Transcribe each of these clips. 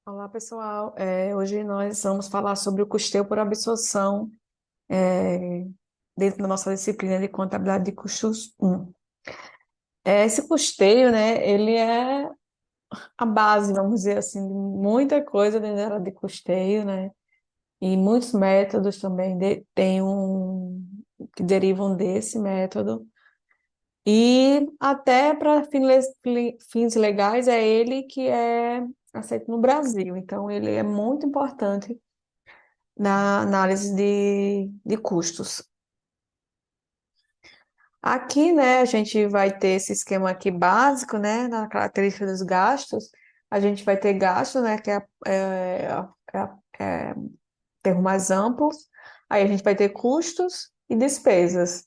Olá, pessoal. Hoje nós vamos falar sobre o custeio por absorção, é, dentro da nossa disciplina de contabilidade de custos 1. Esse custeio, né, ele é a base, vamos dizer assim, de muita coisa dentro da área de custeio, né, e muitos métodos também que derivam desse método. E até para fins legais é ele que é aceito no Brasil. Então, ele é muito importante na análise de custos. Aqui, né, a gente vai ter esse esquema aqui básico, né, na característica dos gastos. A gente vai ter gasto, né, que é termo mais amplo. Aí a gente vai ter custos e despesas.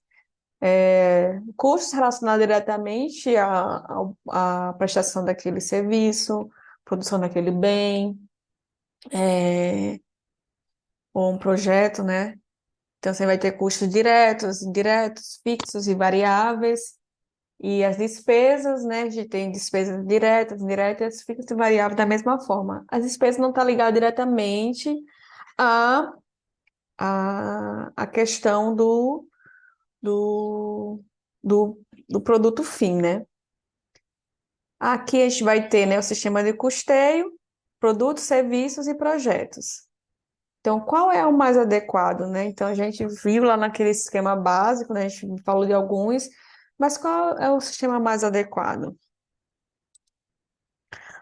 Custos relacionados diretamente à prestação daquele serviço, produção daquele bem, ou um projeto, né? Então, você vai ter custos diretos, indiretos, fixos e variáveis. E as despesas, né? A gente tem despesas diretas, indiretas, fixas e variáveis da mesma forma. As despesas não estão ligadas diretamente à, à questão do, do produto fim, né? Aqui a gente vai ter, né, o sistema de custeio, produtos, serviços e projetos. Então, qual é o mais adequado, né? Então, a gente viu lá naquele esquema básico, né? A gente falou de alguns, mas qual é o sistema mais adequado?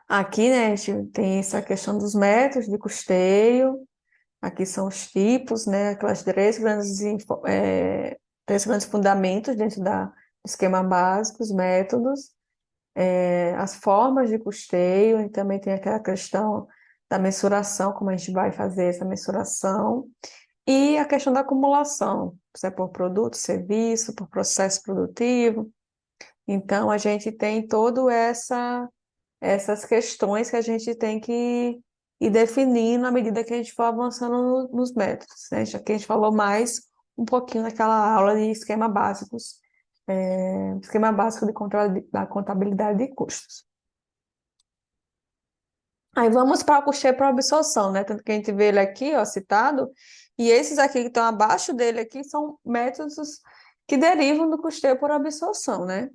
Aqui, né, a gente tem essa questão dos métodos de custeio, aqui são os tipos, né? Aquelas três grandes fundamentos dentro do esquema básico, os métodos, as formas de custeio, e também tem aquela questão da mensuração, como a gente vai fazer essa mensuração. E a questão da acumulação, se é por produto, serviço, por processo produtivo. Então, a gente tem essas questões que a gente tem que ir definindo à medida que a gente for avançando nos métodos, né? Já que a gente falou mais um pouquinho naquela aula de esquema básico da contabilidade de custos. Aí vamos para o custeio por absorção, né? Tanto que a gente vê ele aqui, ó, citado, e esses aqui que estão abaixo dele aqui são métodos que derivam do custeio por absorção, né?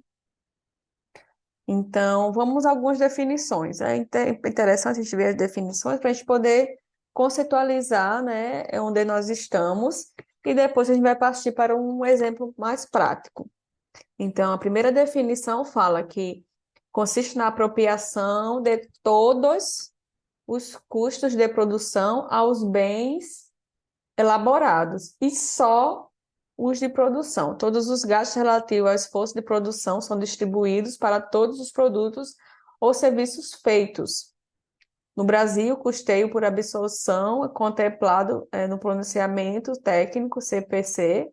Então, vamos a algumas definições. É interessante a gente ver as definições para a gente poder conceitualizar, né, onde nós estamos, e depois a gente vai partir para um exemplo mais prático. Então, a primeira definição fala que consiste na apropriação de todos os custos de produção aos bens elaborados e só os de produção. Todos os gastos relativos ao esforço de produção são distribuídos para todos os produtos ou serviços feitos. No Brasil, o custeio por absorção é contemplado no pronunciamento técnico CPC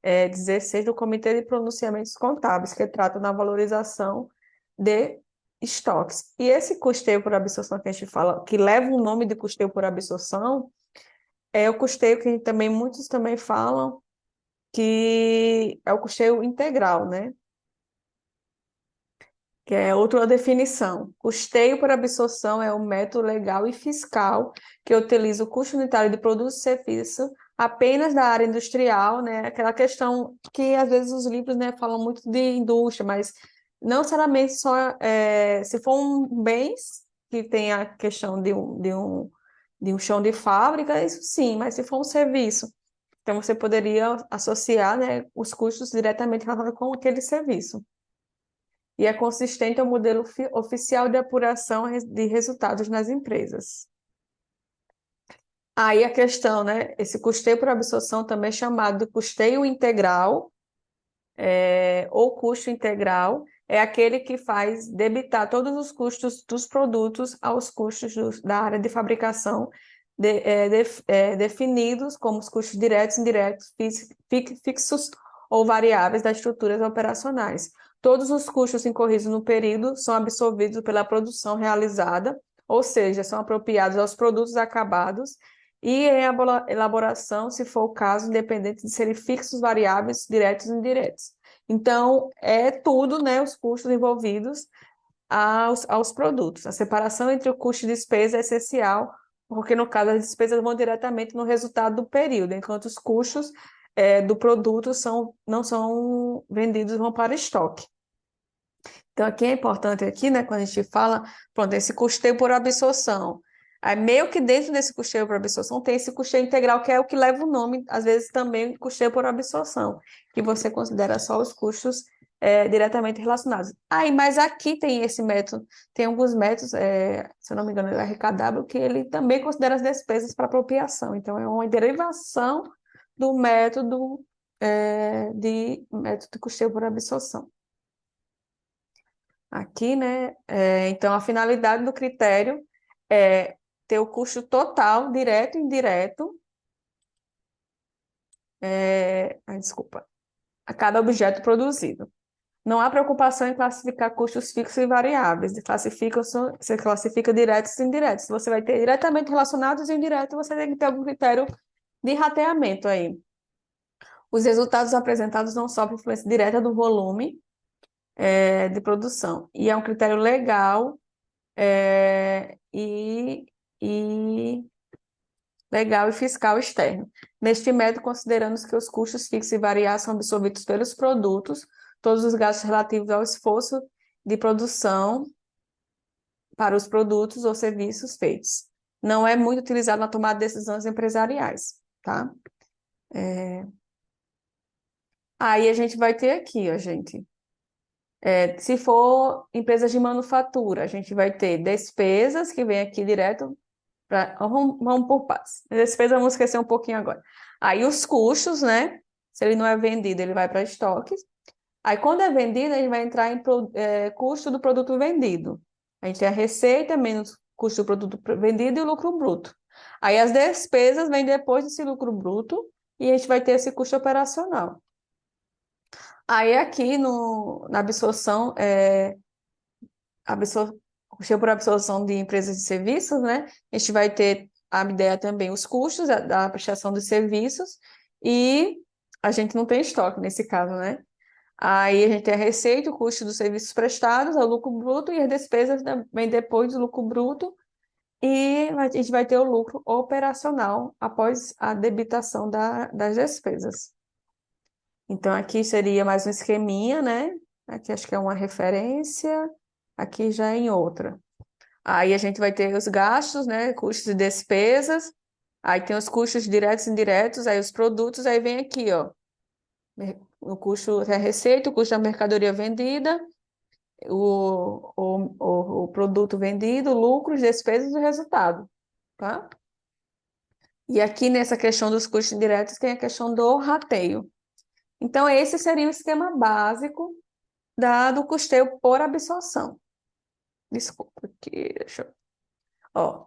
16 do Comitê de Pronunciamentos Contábeis, que trata na valorização de estoques. E esse custeio por absorção que a gente fala, que leva o nome de custeio por absorção, é o custeio que também muitos também falam que é o custeio integral, né? Que é outra definição. Custeio por absorção é um método legal e fiscal que utiliza o custo unitário de produtos e serviços apenas da área industrial, né? Aquela questão que às vezes os livros, né, falam muito de indústria, mas não necessariamente só se for um bens que tem a questão de um chão de fábrica, isso sim, mas se for um serviço, então você poderia associar, né, os custos diretamente relacionados com aquele serviço e é consistente ao modelo oficial de apuração de resultados nas empresas. Aí a questão, né? Esse custeio por absorção também é chamado de custeio integral, ou custo integral, é aquele que faz debitar todos os custos dos produtos aos custos da área de fabricação definidos como os custos diretos, indiretos, fixos ou variáveis das estruturas operacionais. Todos os custos incorridos no período são absorvidos pela produção realizada, ou seja, são apropriados aos produtos acabados e em elaboração, se for o caso, independente de serem fixos, variáveis, diretos e indiretos. Então, é tudo, né, os custos envolvidos aos produtos. A separação entre o custo e despesa é essencial, porque no caso as despesas vão diretamente no resultado do período, enquanto os custos do produto não são vendidos, vão para estoque. Então, aqui é importante aqui, né, quando a gente fala, pronto, esse custeio por absorção. Aí, meio que dentro desse custeio por absorção tem esse custeio integral, que é o que leva o nome, às vezes também custeio por absorção, que você considera só os custos diretamente relacionados. Aí, mas aqui tem esse método, tem alguns métodos, se eu não me engano, é o RKW, que ele também considera as despesas para apropriação. Então, é uma derivação do método de custeio por absorção. Aqui, né? Então, a finalidade do critério é ter o custo total, direto e indireto, desculpa, a cada objeto produzido. Não há preocupação em classificar custos fixos e variáveis. Você classifica diretos e indiretos. Você vai ter diretamente relacionados e indiretos, você tem que ter algum critério de rateamento aí. Os resultados apresentados não sofrem influência direta do volume de produção. E é um critério legal é, e, e legal e fiscal externo. Neste método, consideramos que os custos fixos e variáveis são absorvidos pelos produtos, todos os gastos relativos ao esforço de produção para os produtos ou serviços feitos. Não é muito utilizado na tomada de decisões empresariais, tá? Aí a gente vai ter aqui, ó, gente. Se for empresas de manufatura, a gente vai ter despesas que vem aqui direto. Vamos por partes. Despesa, vamos esquecer um pouquinho agora. Aí os custos, né? Se ele não é vendido, ele vai para estoques. Aí quando é vendido, a gente vai entrar em custo do produto vendido. A gente tem a receita menos custo do produto vendido e o lucro bruto. Aí as despesas vêm depois desse lucro bruto e a gente vai ter esse custo operacional. Aí aqui na absorção, custeio por absorção de empresas de serviços, né? A gente vai ter a ideia também os custos da prestação dos serviços e a gente não tem estoque nesse caso, né? Aí a gente tem a receita, o custo dos serviços prestados, o lucro bruto e as despesas vêm depois do lucro bruto e a gente vai ter o lucro operacional após a debitação das despesas. Então aqui seria mais um esqueminha, né? Aqui acho que é uma referência, aqui já é em outra. Aí a gente vai ter os gastos, né? Custos e despesas. Aí tem os custos diretos e indiretos, aí os produtos, aí vem aqui, ó. O custo da receita, o custo da mercadoria vendida, o produto vendido, lucros, despesas e o resultado, tá? E aqui nessa questão dos custos diretos tem a questão do rateio. Então, esse seria o esquema básico do custeio por absorção. Desculpa aqui, deixa eu... Ó,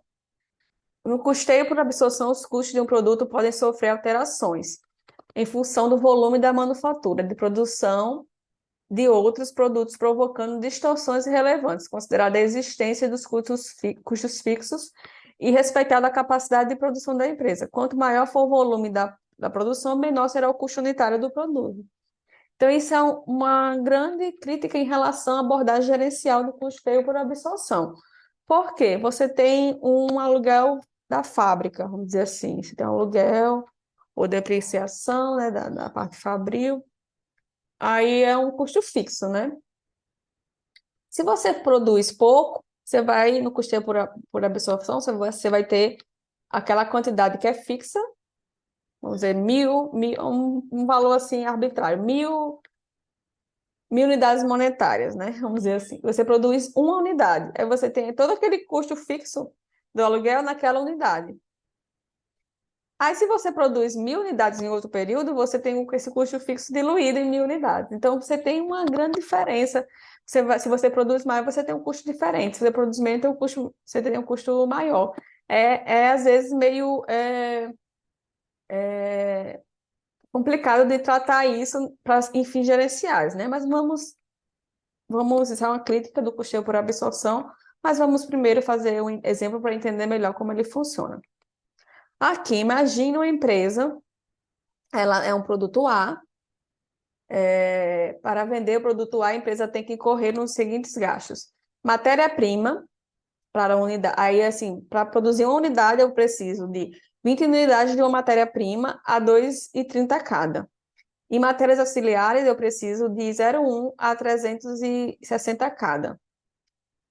no custeio por absorção, os custos de um produto podem sofrer alterações em função do volume da manufatura, de produção de outros produtos, provocando distorções irrelevantes, considerada a existência dos custos fixos e respeitada a capacidade de produção da empresa. Quanto maior for o volume da produção, menor será o custo unitário do produto. Então, isso é uma grande crítica em relação à abordagem gerencial do custeio por absorção. Por quê? Você tem um aluguel da fábrica, vamos dizer assim. Você tem um aluguel ou depreciação, né, da parte fabril. Aí é um custo fixo, né? Se você produz pouco, você vai no custeio por absorção, você vai ter aquela quantidade que é fixa, vamos dizer, um valor assim arbitrário, mil unidades monetárias, né? Vamos dizer assim. Você produz uma unidade, aí você tem todo aquele custo fixo do aluguel naquela unidade. Aí, se você produz 1.000 unidades em outro período, você tem esse custo fixo diluído em 1.000 unidades. Então, você tem uma grande diferença. Se você produz mais, você tem um custo diferente. Se você produz menos, você tem um custo maior. Às vezes, meio complicado de tratar isso em fins gerenciais, né? Mas isso é uma crítica do custeio por absorção, mas vamos primeiro fazer um exemplo para entender melhor como ele funciona. Aqui, imagina uma empresa, ela é um produto A. Para vender o produto A, a empresa tem que incorrer nos seguintes gastos: Matéria-prima para a unidade. Aí, assim, para produzir uma unidade, eu preciso de 20 unidades de uma matéria-prima a 2,30 cada. Em matérias auxiliares, eu preciso de 0,1 a 360 cada.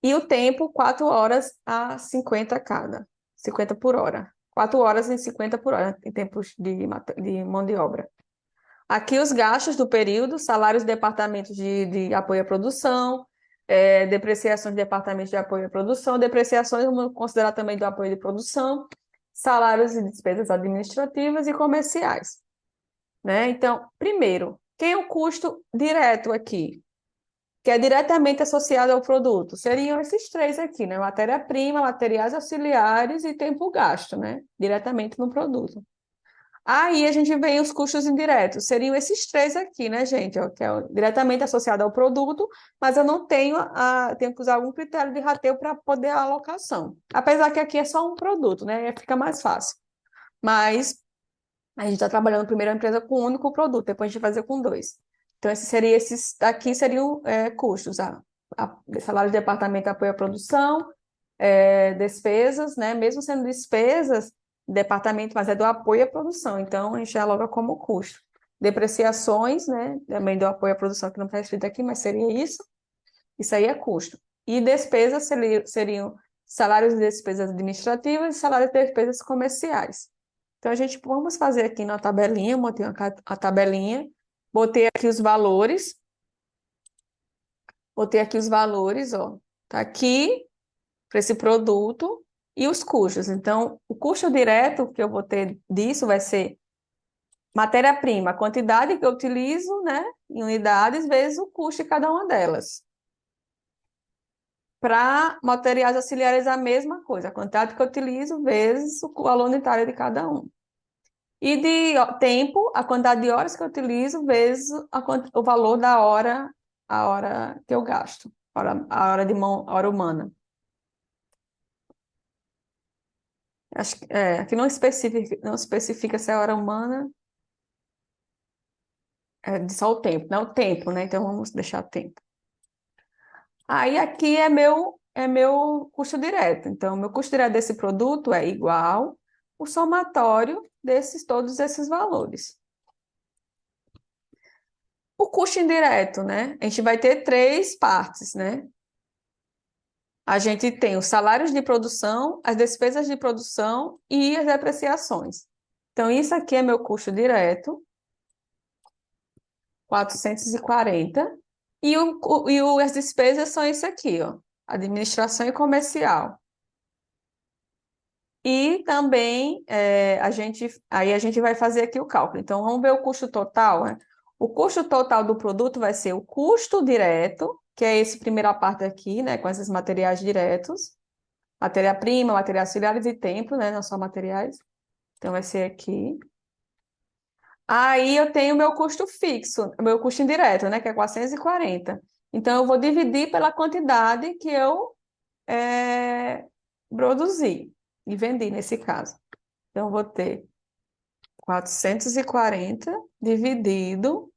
E o tempo, 4 horas a 50 cada. 50 por hora. 4 horas e 50 por hora em tempos de mão de obra. Aqui os gastos do período, salários de departamentos de apoio à produção, depreciações de departamentos de apoio à produção, depreciações, vamos considerar também do apoio de produção, salários e despesas administrativas e comerciais, né? Então, primeiro, quem é o custo direto aqui? Que é diretamente associado ao produto? Seriam esses três aqui, né? Matéria-prima, materiais auxiliares e tempo gasto, né? Diretamente no produto. Aí a gente vê os custos indiretos, seriam esses três aqui, né, gente? Ó, que é diretamente associado ao produto, mas eu não tenho que usar algum critério de rateio para poder a alocação. Apesar que aqui é só um produto, né? Fica mais fácil. Mas a gente está trabalhando primeiro a empresa com um único produto, depois a gente vai fazer com dois. Então, esses daqui seriam custos, salário de departamento de apoio à produção, despesas, né? Mesmo sendo despesas, departamento, mas é do apoio à produção, então a gente já loga como custo. Depreciações, né? Também do apoio à produção, que não está escrito aqui, mas seria isso. Isso aí é custo. E despesas seriam salários e despesas administrativas e salários e despesas comerciais. Então, a gente vamos fazer aqui na tabelinha, montei a tabelinha, botei aqui os valores, ó. Tá aqui para esse produto e os custos. Então, o custo direto que eu vou ter disso vai ser matéria-prima, a quantidade que eu utilizo, né, em unidades, vezes o custo de cada uma delas. Para materiais auxiliares, a mesma coisa, a quantidade que eu utilizo vezes o valor unitário de cada um. E de tempo, a quantidade de horas que eu utilizo vezes o valor da hora, a hora que eu gasto, a hora de mão, a hora humana. Acho que, aqui não especifica se é hora humana, de só o tempo, não é o tempo, né? Então vamos deixar tempo. Aí aqui é meu custo direto. Então, meu custo direto desse produto é igual o somatório todos esses valores. O custo indireto, né? A gente vai ter três partes, né? A gente tem os salários de produção, as despesas de produção e as depreciações. Então, isso aqui é meu custo direto, 440. As despesas são isso aqui, ó, administração e comercial. E também aí a gente vai fazer aqui o cálculo. Então, vamos ver o custo total, né? O custo total do produto vai ser o custo direto, que é essa primeira parte aqui, né, com esses materiais diretos, matéria-prima, materiais auxiliares e tempo, né, não só materiais. Então, vai ser aqui. Aí eu tenho o meu custo fixo, o meu custo indireto, né, que é 440. Então, eu vou dividir pela quantidade que eu produzi e vendi, nesse caso. Então, eu vou ter 440 dividido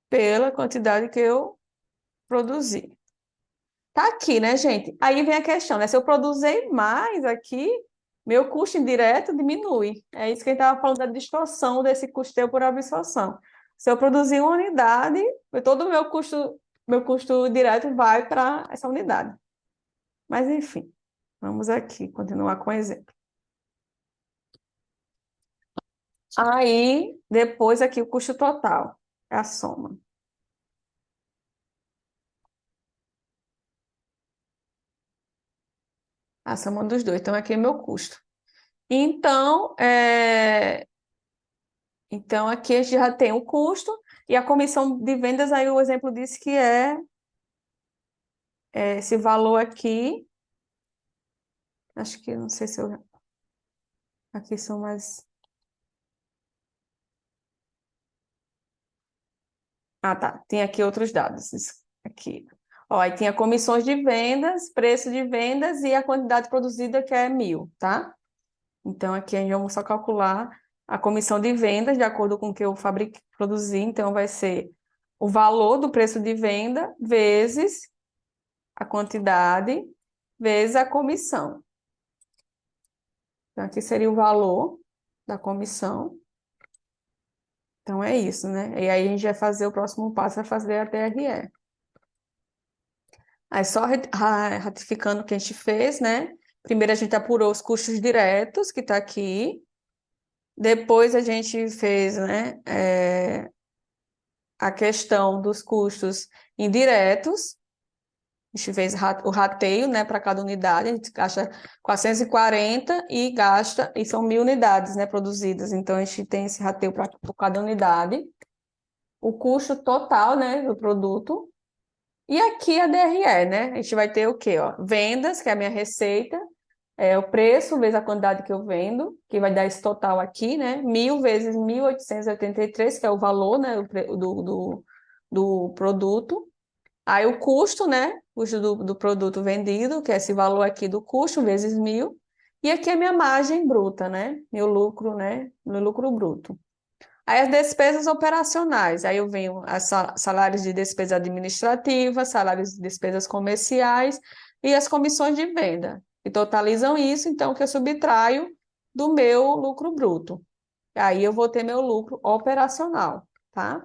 pela quantidade que eu produzi. Tá aqui, né, gente? Aí vem a questão, né? Se eu produzir mais aqui, meu custo indireto diminui. É isso que a gente estava falando da distorção desse custeio por absorção. Se eu produzir uma unidade, todo o meu custo direto vai para essa unidade. Mas, enfim, vamos aqui continuar com o exemplo. Aí, depois aqui o custo total, é a soma. A soma dos dois. Então, aqui é meu custo. Então, aqui a gente já tem o custo e a comissão de vendas, aí o exemplo disse que é esse valor aqui. Acho que, não sei se eu... Aqui são mais... Ah, tá. Tem aqui outros dados. Aqui. Ó, aí tem a comissões de vendas, preço de vendas e a quantidade produzida, que é 1.000, tá? Então, aqui a gente vai só calcular a comissão de vendas de acordo com o que eu produzi. Então, vai ser o valor do preço de venda vezes a quantidade vezes a comissão. Então, aqui seria o valor da comissão. Então, é isso, né? E aí a gente vai fazer o próximo passo, é fazer a DRE. Aí, só ratificando o que a gente fez, né? Primeiro a gente apurou os custos diretos, que está aqui. Depois a gente fez, né, a questão dos custos indiretos. A gente fez o rateio, né, para cada unidade. A gente gasta 440 e gasta, e são 1.000 unidades, né, produzidas. Então, a gente tem esse rateio para cada unidade. O custo total, né, do produto. E aqui a DRE, né? A gente vai ter o quê, ó? Vendas, que é a minha receita, o preço vezes a quantidade que eu vendo, que vai dar esse total aqui, né? 1.000 vezes 1.883, que é o valor, né, do produto. Aí o custo, né? Custo do produto vendido, que é esse valor aqui do custo, vezes 1.000. E aqui é minha margem bruta, né? Meu lucro, né? Meu lucro bruto. Aí as despesas operacionais, aí eu venho salários de despesa administrativa, salários de despesas comerciais e as comissões de venda, que totalizam isso, então, que eu subtraio do meu lucro bruto. Aí eu vou ter meu lucro operacional, tá?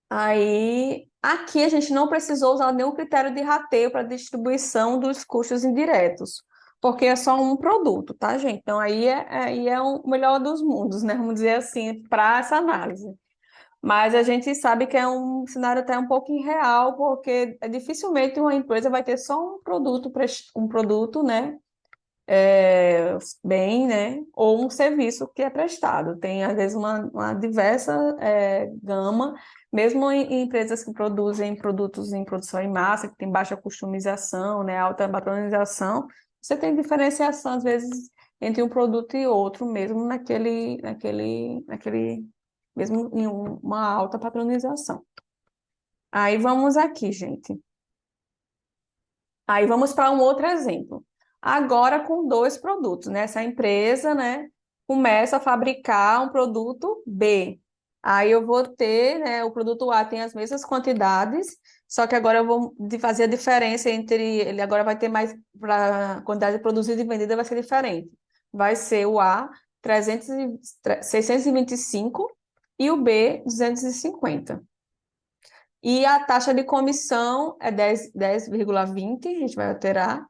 Aí, aqui a gente não precisou usar nenhum critério de rateio para distribuição dos custos indiretos, porque é só um produto, tá, gente? Então, aí é o melhor dos mundos, né? Vamos dizer assim, para essa análise. Mas a gente sabe que é um cenário até um pouco irreal, porque dificilmente uma empresa vai ter só um produto, né? Bem, né? Ou um serviço que é prestado. Tem, às vezes, uma diversa gama, mesmo em empresas que produzem produtos em produção em massa, que tem baixa customização, né? Alta padronização, você tem diferenciação, às vezes, entre um produto e outro, mesmo mesmo em uma alta padronização. Aí vamos aqui, gente. Aí vamos para um outro exemplo. Agora com dois produtos, né? Essa empresa, né, começa a fabricar um produto B. Aí eu vou ter, né, o produto A tem as mesmas quantidades, só que agora eu vou fazer a diferença entre ele agora vai ter mais para a quantidade produzida e vendida vai ser diferente. Vai ser o A 625 e o B 250. E a taxa de comissão é 10,20, a gente vai alterar.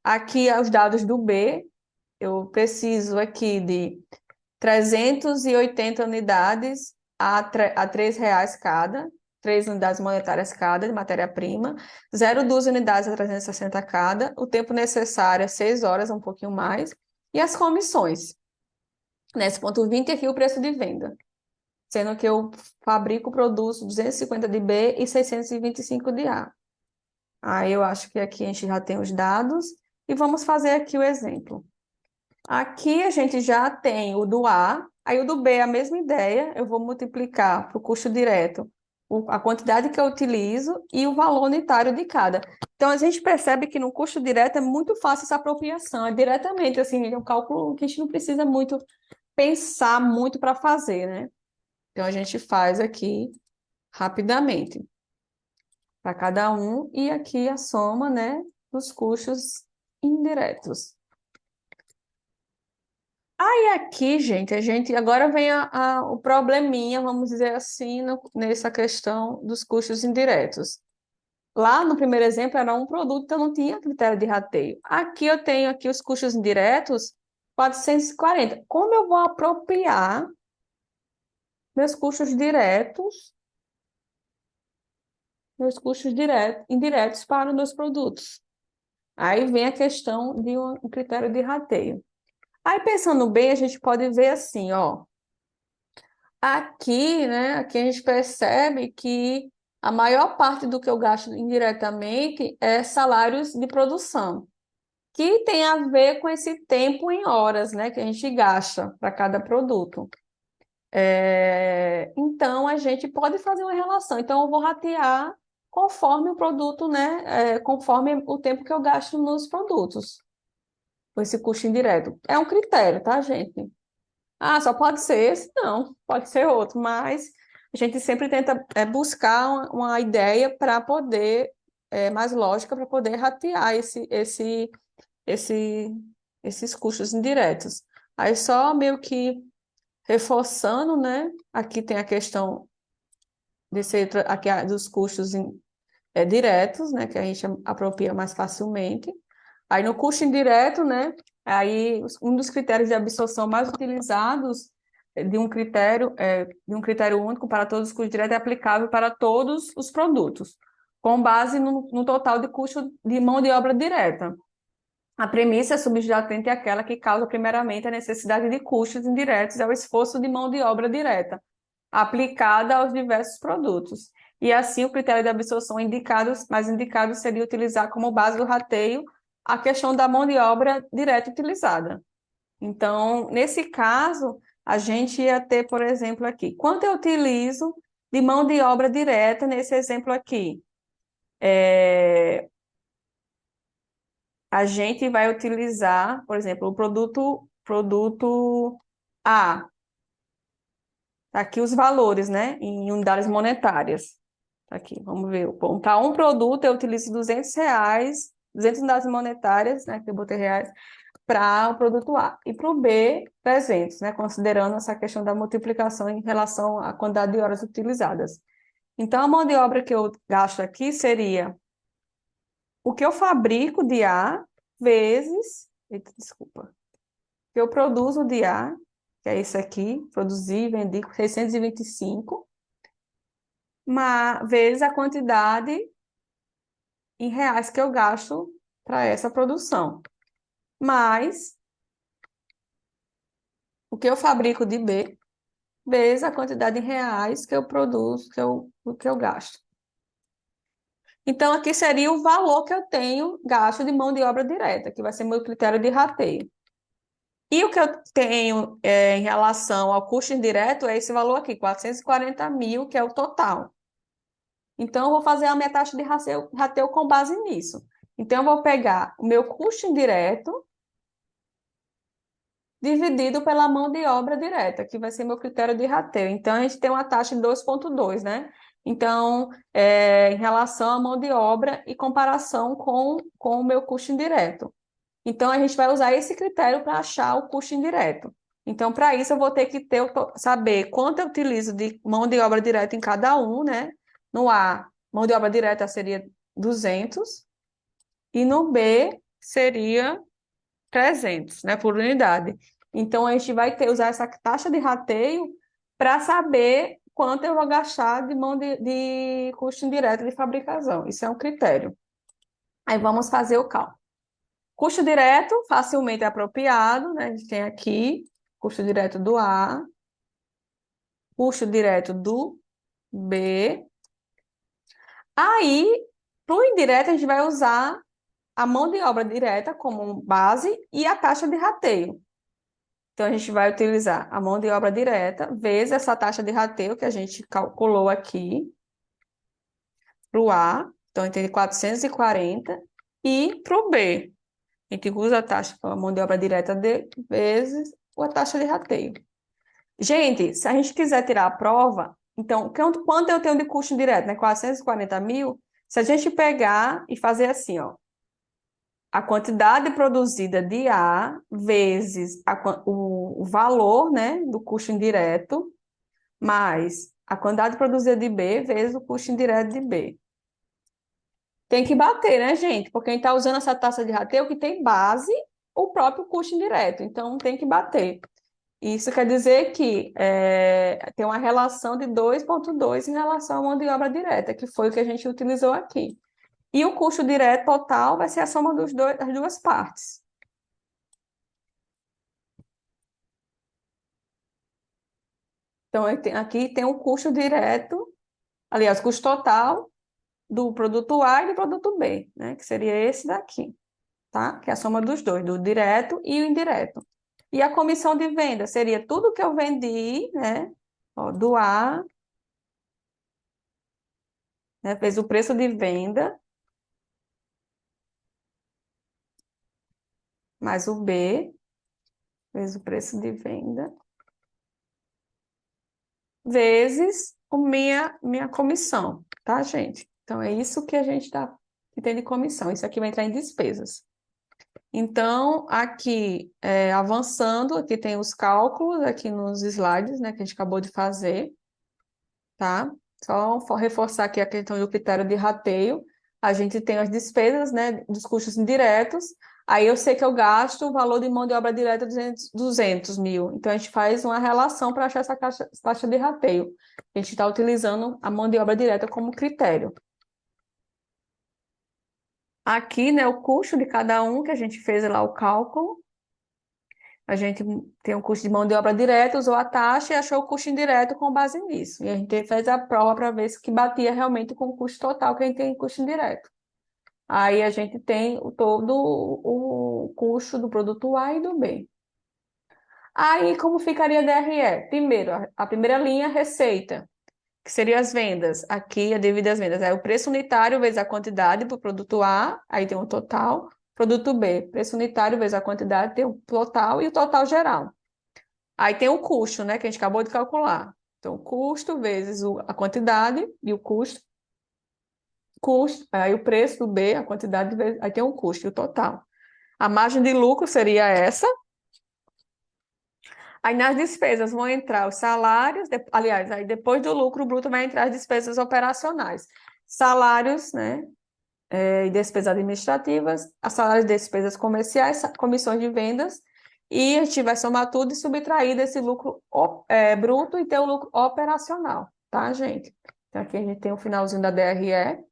Aqui, os dados do B, eu preciso aqui de 380 unidades a R$ 3 cada, 3 unidades monetárias cada de matéria-prima, 0,2 unidades a 360 cada, o tempo necessário é 6 horas, um pouquinho mais, e as comissões. Nesse ponto 20 aqui o preço de venda, sendo que eu fabrico, produzo 250 de B e 625 de A. Aí eu acho que aqui a gente já tem os dados e vamos fazer aqui o exemplo. Aqui a gente já tem o do A, aí o do B é a mesma ideia, eu vou multiplicar para o custo direto a quantidade que eu utilizo e o valor unitário de cada. Então a gente percebe que no custo direto é muito fácil essa apropriação, é diretamente, assim, é um cálculo que a gente não precisa muito pensar muito para fazer, né? Então a gente faz aqui rapidamente para cada um e aqui a soma, né, dos custos indiretos. Aí aqui, gente, a gente agora vem o probleminha, vamos dizer assim, nessa questão dos custos indiretos. Lá no primeiro exemplo era um produto, então não tinha critério de rateio. Aqui eu tenho aqui os custos indiretos, 440. Como eu vou apropriar meus custos diretos, indiretos para os meus produtos? Aí vem a questão de um critério de rateio. Aí, pensando bem, a gente pode ver assim, ó. Aqui, né, aqui a gente percebe que a maior parte do que eu gasto indiretamente é salários de produção, que tem a ver com esse tempo em horas, né, que a gente gasta para cada produto. Então, a gente pode fazer uma relação. Então, eu vou ratear conforme o produto, né, conforme o tempo que eu gasto nos produtos, com esse custo indireto. É um critério, tá, gente? Ah, só pode ser esse? Não, pode ser outro, mas a gente sempre tenta buscar uma ideia para poder mais lógica para poder ratear esses custos indiretos. Aí só meio que reforçando, né? Aqui tem a questão aqui dos custos diretos, né? Que a gente apropria mais facilmente. Aí no custo indireto, né? Aí um dos critérios de absorção mais utilizados de um critério único para todos os custos diretos é aplicável para todos os produtos, com base no total de custo de mão de obra direta. A premissa subjacente é aquela que causa primeiramente a necessidade de custos indiretos ao esforço de mão de obra direta, aplicada aos diversos produtos. E assim o critério de absorção mais indicado seria utilizar como base do rateio a questão da mão de obra direta utilizada. Então, nesse caso, a gente ia ter, por exemplo, aqui, quanto eu utilizo de mão de obra direta nesse exemplo aqui? A gente vai utilizar, por exemplo, o produto A. Tá aqui os valores, né, em unidades monetárias. Tá aqui, vamos ver. Bom, para um produto eu utilizo R$ 200, 200 unidades monetárias, né, que eu botei reais, para o produto A. E para o B, 300, né, considerando essa questão da multiplicação em relação à quantidade de horas utilizadas. Então, a mão de obra que eu gasto aqui seria o que eu fabrico de A vezes, eita, desculpa, o que eu produzo de A, que é isso aqui, produzi, vendi 625, vezes a quantidade em reais que eu gasto para essa produção, mais o que eu fabrico de B, vezes a quantidade em reais que eu produzo, que eu gasto. Então, aqui seria o valor que eu tenho gasto de mão de obra direta, que vai ser meu critério de rateio. E o que eu tenho em relação ao custo indireto é esse valor aqui, 440 mil, que é o total. Então, eu vou fazer a minha taxa de rateio com base nisso. Então, eu vou pegar o meu custo indireto dividido pela mão de obra direta, que vai ser meu critério de rateio. Então, a gente tem uma taxa de 2,2, né? Então, em relação à mão de obra e comparação com o meu custo indireto. Então, a gente vai usar esse critério para achar o custo indireto. Então, para isso, eu vou ter que saber quanto eu utilizo de mão de obra direta em cada um, né? No A, mão de obra direta seria 200, e no B seria 300, né, por unidade. Então, a gente vai usar essa taxa de rateio para saber quanto eu vou gastar de mão de custo indireto de fabricação. Isso é um critério. Aí, vamos fazer o cálculo. Custo direto, facilmente apropriado, né? A gente tem aqui custo direto do A, custo direto do B. Aí, para o indireto, a gente vai usar a mão de obra direta como base e a taxa de rateio. Então, a gente vai utilizar a mão de obra direta vezes essa taxa de rateio que a gente calculou aqui para o A, então, a gente tem 440, e para o B, a gente usa a taxa, a mão de obra direta vezes a taxa de rateio. Gente, se a gente quiser tirar a prova, então, quanto eu tenho de custo direto, né? 440 mil, se a gente pegar e fazer assim, ó, a quantidade produzida de A vezes o valor, né, do custo indireto, mais a quantidade produzida de B vezes o custo indireto de B. Tem que bater, né, gente? Porque a gente está usando essa taxa de rateio que tem base o próprio custo indireto, então tem que bater. Isso quer dizer que tem uma relação de 2,2 em relação à mão de obra direta, que foi o que a gente utilizou aqui. E o custo direto total vai ser a soma das duas partes. Então, aqui tem o custo direto, aliás, o custo total do produto A e do produto B, né? Que seria esse daqui, tá? Que é a soma dos dois, do direto e o indireto. E a comissão de venda seria tudo que eu vendi, né? Ó, do A, né? Fez o preço de venda, mais o B, vezes o preço de venda, vezes minha comissão, tá, gente? Então, é isso que a gente está que tem de comissão. Isso aqui vai entrar em despesas. Então, aqui, avançando, aqui tem os cálculos, aqui nos slides, né, que a gente acabou de fazer, tá? Só reforçar aqui a questão do critério de rateio. A gente tem as despesas, né, dos custos indiretos. Aí eu sei que eu gasto o valor de mão de obra direta 200 mil. Então, a gente faz uma relação para achar essa taxa de rateio. A gente está utilizando a mão de obra direta como critério. Aqui, né, o custo de cada um, que a gente fez lá o cálculo. A gente tem o custo de mão de obra direta, usou a taxa e achou o custo indireto com base nisso. E a gente fez a prova para ver se que batia realmente com o custo total que a gente tem em custo indireto. Aí a gente tem todo o custo do produto A e do B. Aí, como ficaria a DRE? Primeiro, a primeira linha, receita, que seria as vendas. Aqui, a dívida às vendas. É o preço unitário vezes a quantidade para o produto A, aí tem um total. Produto B, preço unitário vezes a quantidade, tem o total e o total geral. Aí tem o custo, né, que a gente acabou de calcular. Então, custo vezes a quantidade e o custo. Aí o preço do B, a quantidade, aí tem o custo e o total. A margem de lucro seria essa. Aí nas despesas vão entrar os salários, aliás, aí depois do lucro bruto vai entrar as despesas operacionais. Salários, né, e despesas administrativas, as salários de despesas comerciais, comissões de vendas, e a gente vai somar tudo e subtrair desse lucro bruto e ter o lucro operacional, tá, gente? Então, aqui a gente tem o finalzinho da DRE.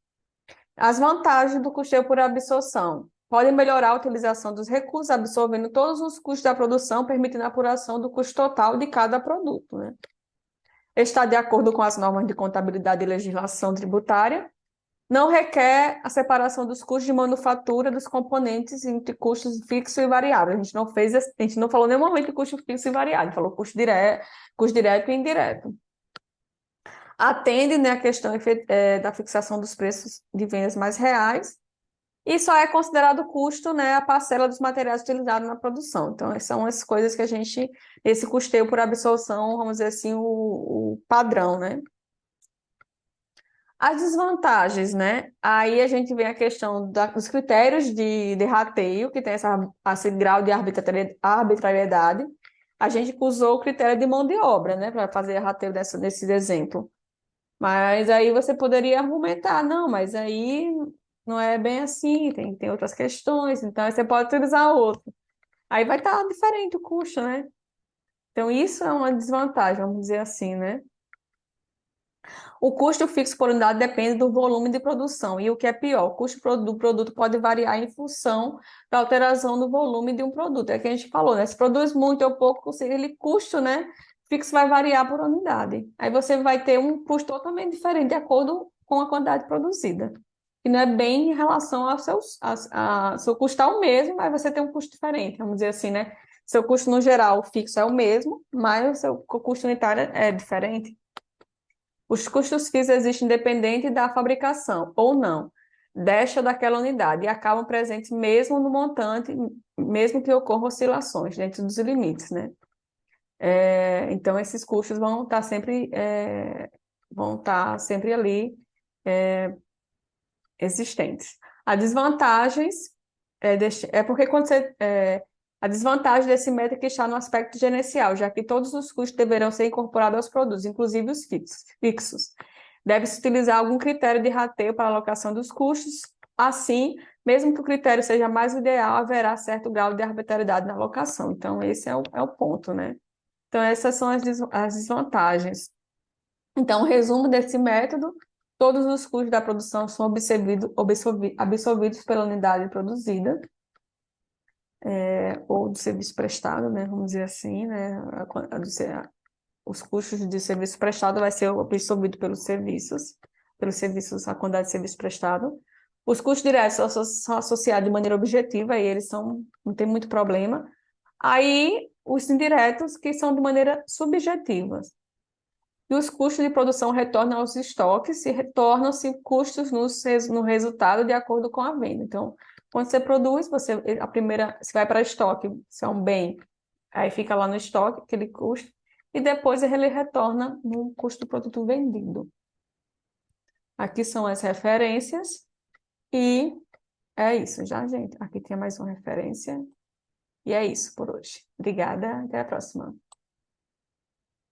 As vantagens do custeio por absorção. Podem melhorar a utilização dos recursos, absorvendo todos os custos da produção, permitindo a apuração do custo total de cada produto, né? Está de acordo com as normas de contabilidade e legislação tributária. Não requer a separação dos custos de manufatura dos componentes entre custos fixos e variáveis. A gente não falou em nenhum momento de custo fixo e variável, falou custo direto e indireto. Atende, né, a questão da fixação dos preços de vendas mais reais e só é considerado custo, né, a parcela dos materiais utilizados na produção. Então, essas são as coisas que esse custeio por absorção, vamos dizer assim, o padrão, né? As desvantagens, né? Aí a gente vem a questão dos critérios de rateio, que tem esse grau de arbitrariedade. A gente usou o critério de mão de obra, né, para fazer rateio desse exemplo. Mas aí você poderia argumentar, não, mas aí não é bem assim, tem outras questões, então aí você pode utilizar outro. Aí vai estar diferente o custo, né? Então isso é uma desvantagem, vamos dizer assim, né? O custo fixo por unidade depende do volume de produção. E o que é pior, o custo do produto pode variar em função da alteração do volume de um produto. É o que a gente falou, né? Se produz muito ou pouco, aquele custo, né, fixo vai variar por unidade. Aí você vai ter um custo totalmente diferente de acordo com a quantidade produzida. E não é bem em relação ao seu custo é o mesmo, mas você tem um custo diferente, vamos dizer assim, né? Seu custo no geral fixo é o mesmo, mas o seu custo unitário é diferente. Os custos fixos existem independente da fabricação ou não, desta ou daquela unidade, e acabam presentes mesmo no montante, mesmo que ocorram oscilações dentro dos limites, né? Então, esses custos vão estar sempre ali existentes. As desvantagens porque a desvantagem desse método é que está no aspecto gerencial, já que todos os custos deverão ser incorporados aos produtos, inclusive os fixos. Deve-se utilizar algum critério de rateio para a alocação dos custos. Assim, mesmo que o critério seja mais ideal, haverá certo grau de arbitrariedade na alocação. Então, esse é o ponto, né? Então, essas são as desvantagens. Então, o resumo desse método: todos os custos da produção são absorvidos pela unidade produzida, ou do serviço prestado, né? Vamos dizer assim, né? Os custos de serviço prestado vai ser absorvido pelos serviços, a quantidade de serviço prestado. Os custos diretos são associados de maneira objetiva, e eles não tem muito problema. Aí, os indiretos, que são de maneira subjetiva. E os custos de produção retornam aos estoques e retornam-se custos no resultado de acordo com a venda. Então, quando você produz, você vai para estoque, se é um bem, aí fica lá no estoque, aquele custo, e depois ele retorna no custo do produto vendido. Aqui são as referências. E é isso já, gente. Aqui tem mais uma referência. E é isso por hoje. Obrigada, até a próxima.